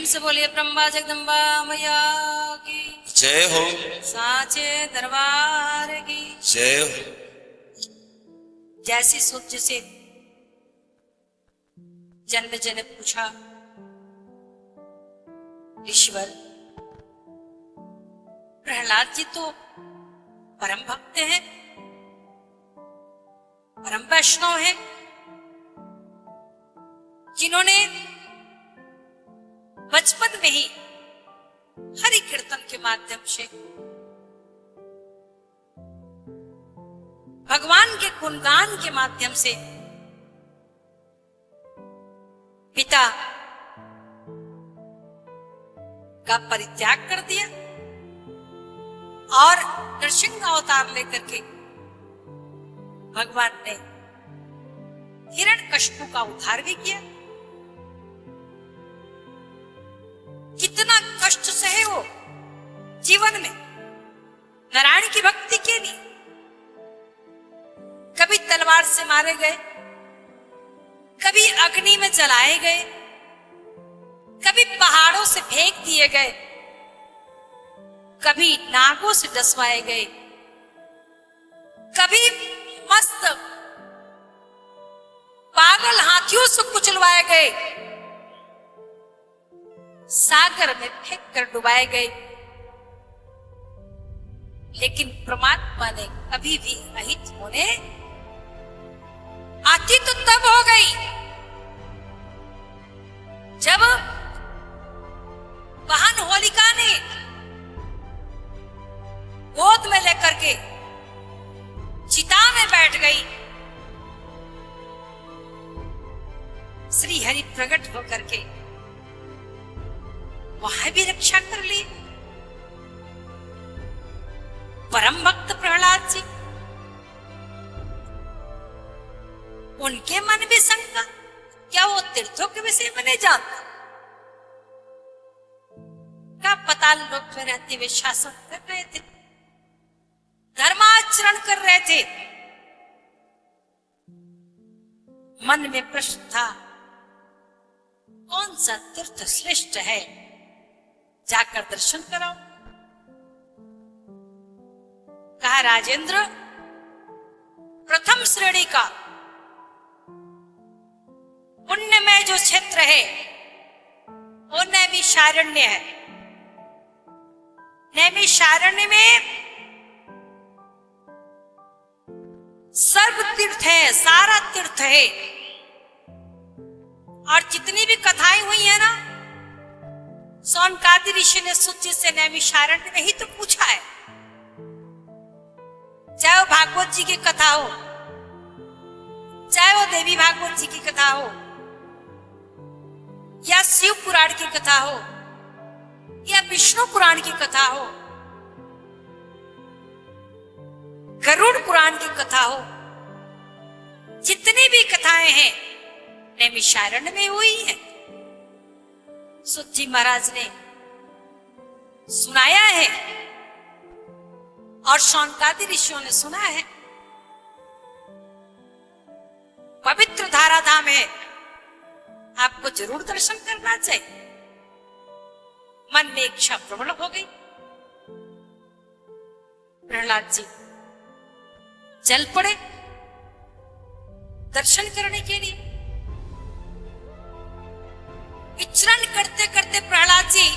प्रेम से बोलिए ब्रह्मा जगदम्बा मैया की जय हो। साचे दरबार की जय हो। जैसी सोच से जन्म जन पूछा, ईश्वर प्रहलाद जी तो परम भक्त हैं, परम वैष्णव हैं, जिन्होंने बचपन में ही हरि कीर्तन के माध्यम से भगवान के गुणगान के माध्यम से पिता का परित्याग कर दिया और नरसिंह अवतार लेकर के भगवान ने हिरण्यकशिपु का उद्धार भी किया। कितना कष्ट सहे वो जीवन में नारायण की भक्ति के लिए। कभी तलवार से मारे गए, कभी अग्नि में जलाए गए, कभी पहाड़ों से फेंक दिए गए, कभी नागों से डसवाए गए, कभी मस्त पागल हाथियों से कुचलवाए गए, सागर में फेंक कर डुबाए गए, लेकिन परमात्मा ने कभी भी अहित होने आती तो तब हो गई जब बहन होलिका ने गोद में लेकर के चिता में बैठ गई। श्री हरि प्रकट होकर के वहां भी रक्षा कर ली। परम भक्त प्रहलाद जी, उनके मन में शंका, क्या वो तीर्थों के विषय में नहीं जानता? क्या पाताल लोक में रहते हुए शासन कर रहे थे, धर्माचरण कर रहे थे। मन में प्रश्न था, कौन सा तीर्थ श्रेष्ठ है, जाकर दर्शन कराओ। कहा राजेंद्र, प्रथम श्रेणी का पुण्य में जो क्षेत्र है वो नैमिषारण्य है। नैमिषारण्य में सर्व तीर्थ है, सारा तीर्थ है। और जितनी भी कथाएं हुई है ना, सौनकादि ऋषि ने सूची से नैमिषारण्य में ही तो पूछा है। चाहे वो भागवत जी की कथा हो, चाहे वो देवी भागवत जी की कथा हो, या शिव पुराण की कथा हो, या विष्णु पुराण की कथा हो, गरुड़ पुराण की कथा हो, जितनी भी कथाएं हैं नैमिषारण्य में हुई है। सुत जी महाराज ने सुनाया है और शौनकादि ऋषियों ने सुना है। पवित्र धाराधाम है, आपको जरूर दर्शन करना चाहिए। मन में इच्छा प्रबल हो गई। प्रहलाद जी चल पड़े दर्शन करने के लिए। विचरण करते करते प्रहलाद जी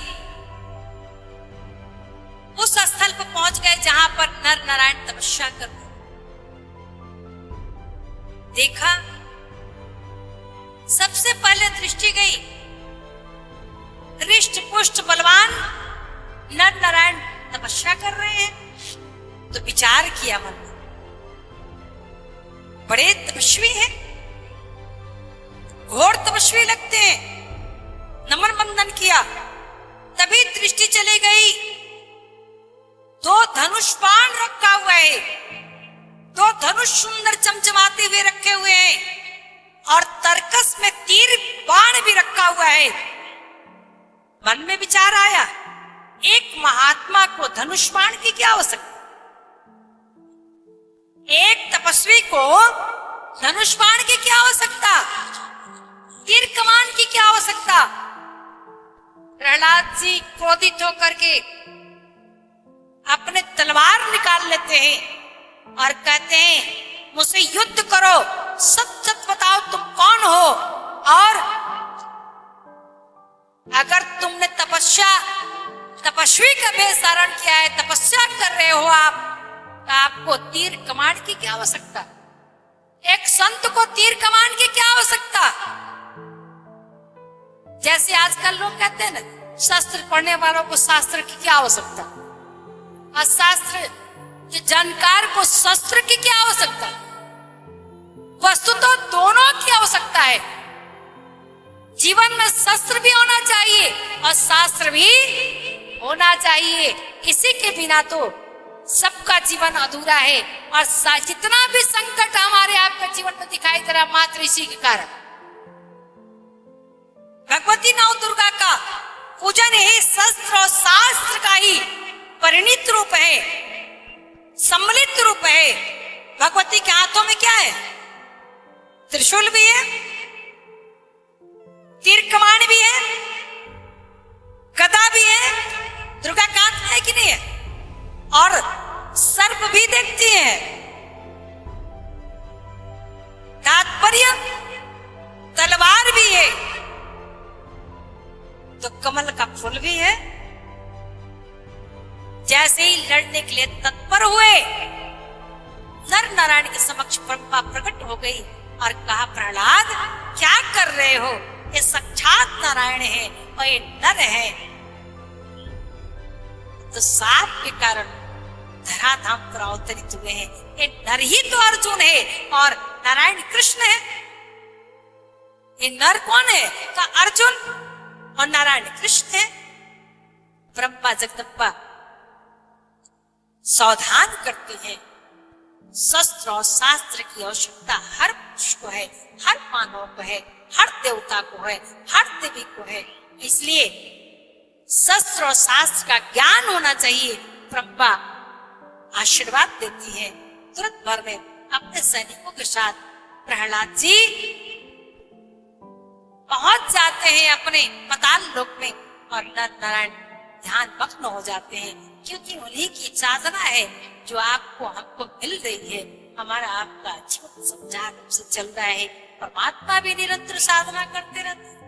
उस स्थल पर पहुंच गए जहां पर नर नारायण तपस्या कर रहे। देखा, सबसे पहले दृष्टि गई हृष्ट पुष्ट बलवान नर नारायण तपस्या कर रहे हैं। तो विचार किया मन में, बड़े तपस्वी हैं, घोर तपस्वी लगते हैं। नमन बंदन किया, तभी दृष्टि चली गई, दो धनुष बाण रखा हुआ है, दो धनुष सुंदर चमचमाते हुए रखे हुए हैं और तरकस में तीर बाण भी रखा हुआ है। मन में विचार आया, एक महात्मा को धनुष बाण की क्या आवश्यकता, एक तपस्वी को धनुष बाण की क्या आवश्यकता, तीर कमान की क्या आवश्यकता। प्रहलाद जी क्रोधित होकर के अपने तलवार निकाल लेते हैं और कहते हैं मुझसे युद्ध करो, सच सच बताओ तुम कौन हो, और अगर तुमने तपस्वी का वेश धारण किया है, तपस्या कर रहे हो आप, तो आपको तीर कमान की क्या आवश्यकता? एक संत को तीर कमान की क्या आवश्यकता? जैसे आजकल लोग कहते हैं ना, शास्त्र पढ़ने वालों को शास्त्र की क्या आवश्यकता, और शास्त्र के जानकार को शस्त्र की क्या आवश्यकता? वस्तुतः तो दोनों की आवश्यकता है। जीवन में शस्त्र भी होना चाहिए और शास्त्र भी होना चाहिए। इसी के बिना तो सबका जीवन अधूरा है। और जितना भी संकट हमारे आपके जीवन में दिखाई दे रहा, मात्र इसी के कारण। भगवती नव दुर्गा का पूजन ही शस्त्र और शास्त्र का ही परिणित रूप है, सम्मिलित रूप है। भगवती के हाथों में क्या है? त्रिशूल भी है, तीर कमान भी है, गदा भी है, दुर्गा कांत है कि नहीं है, और सर्प भी देखती है। तात्पर्य तलवार भी है, तो कमल का फूल भी है। जैसे ही लड़ने के लिए तत्पर हुए, नर नारायण के समक्ष ब्रह्मा प्रकट हो गई और कहा, प्रहलाद क्या कर रहे हो? ये साक्षात नारायण है और ये नर है। तो साप के कारण धराधाम पर अवतरित हुए हैं। ये नर ही तो अर्जुन है और नारायण कृष्ण है। ये नर कौन है? तो अर्जुन और नारायण कृष्ण है। ब्रह्मा जगदम्बा सावधान करते हैं, शस्त्र और शास्त्र की आवश्यकता हर पुरुष को है, हर मानव को है, हर देवता को है, हर देवी को है। इसलिए शस्त्र और शास्त्र का ज्ञान होना चाहिए। ब्रह्मा आशीर्वाद देती है। तुरंत भर में अपने सैनिकों के साथ प्रहलाद जी पहुंच जाते हैं अपने पाताल लोक में, और नर नारायण ध्यान मग्न हो जाते हैं, क्योंकि उन्हीं की साधना है जो आपको हमको मिल रही है। हमारा आपका जीवन सुचारू रूप से चल रहा है। परमात्मा भी निरंतर साधना करते रहते हैं।